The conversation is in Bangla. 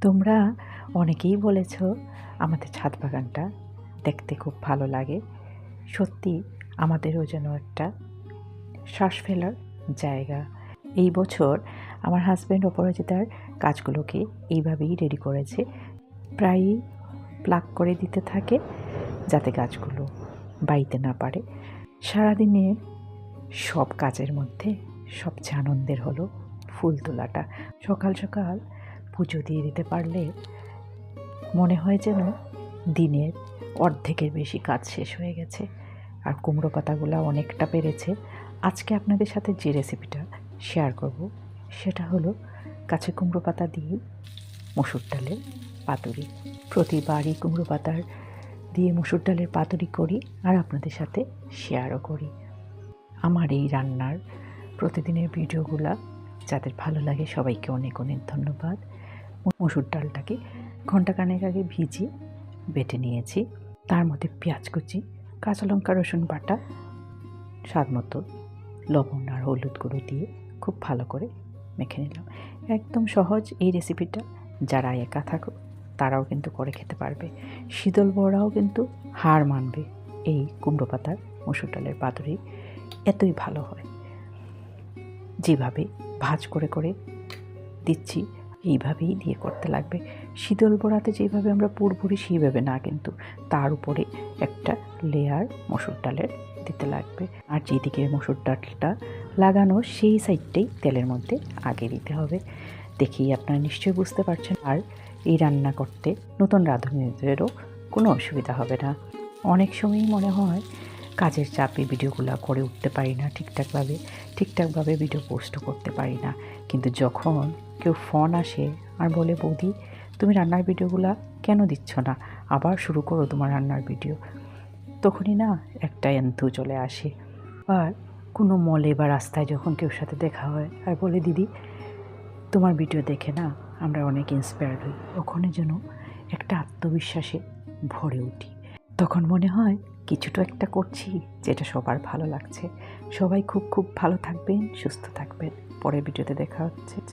তোমরা অনেকেই বলেছ আমাদের ছাদ বাগানটা দেখতে খুব ভালো লাগে। সত্যি আমাদেরও যেন একটা শ্বাস ফেলার জায়গা। এই বছর আমার হাজব্যান্ড অপরাজিতার কাজগুলোকে এইভাবেই রেডি করেছে, প্রায়ই প্লাগ করে দিতে থাকে যাতে গাছগুলো বাইতে না পারে। সারাদিনের সব কাজের মধ্যে সবচেয়ে আনন্দের হলো ফুল তোলাটা। সকাল সকাল পুজো দিয়ে দিতে পারলে মনে হয় যেন দিনের অর্ধেকের বেশি কাজ শেষ হয়ে গেছে। আর কুমড়ো পাতাগুলো অনেকটা পেরেছে। আজকে আপনাদের সাথে যে রেসিপিটা শেয়ার করব সেটা হলো কাঁচা কুমড়ো পাতা দিয়ে মসুর ডালের পাতুরি। প্রতিবারই কুমড়ো পাতার দিয়ে মসুর ডালের পাতুরি করি আর আপনাদের সাথে শেয়ারও করি। আমার এই রান্নার প্রতিদিনের ভিডিওগুলা যাদের ভালো লাগে সবাইকে অনেক অনেক ধন্যবাদ। মসুর ডালটাকে ঘণ্টাখানেক আগে ভিজিয়ে বেটে নিয়েছি। তার মধ্যে পেঁয়াজ কুচি, কাঁচা লঙ্কা, রসুন বাটা, স্বাদ মতো লবণ আর হলুদ গুঁড়ো দিয়ে খুব ভালো করে মেখে নিলাম। একদম সহজ এই রেসিপিটা। যারা একা থাকো তারাও কিন্তু করে খেতে পারবে। শীতল বড়াও কিন্তু হার মানবে। এই কুমড়ো পাতার মসুর ডালের পাতুরি এতই ভালো হয়। যেভাবে ভাজ করে করে দিচ্ছি এইভাবেই দিয়ে করতে লাগবে। শীতল বড়াতে যেভাবে আমরা পুর ভরি সেইভাবে না, কিন্তু তার উপরে একটা লেয়ার মসুর ডালের দিতে লাগবে। আর যেদিকে মসুর ডালটা লাগানো সেই সাইডটাই তেলের মধ্যে আগে দিতে হবে। দেখেই আপনারা নিশ্চয়ই বুঝতে পারছেন। আর এই রান্না করতে নতুন রাঁধুনিদেরও কোনো অসুবিধা হবে না। অনেক সময়ই মনে হয় কাজের চাপে ভিডিওগুলো করে উঠতে পারি না ঠিকঠাকভাবে ভিডিও পোস্টও করতে পারি না। কিন্তু যখন কেউ ফোন আসে আর বলে, বৌদি তুমি রান্নার ভিডিওগুলো কেন দিচ্ছ না, আবার শুরু করো তোমার রান্নার ভিডিও, তখনই না একটা এন্থু চলে আসে। আর কোনো মলে বা রাস্তায় যখন কেউ সাথে দেখা হয় আর বলে, দিদি তোমার ভিডিও দেখে না আমরা অনেক ইন্সপায়ার্ড হই, ওখানে যেন একটা আত্মবিশ্বাসে ভরে উঠি। তখন মনে হয় কিছুটা একটা করছি যেটা সবার ভালো লাগছে। সবাই খুব খুব ভালো থাকবেন, সুস্থ থাকবেন। পরের ভিডিওতে দেখা হচ্ছে।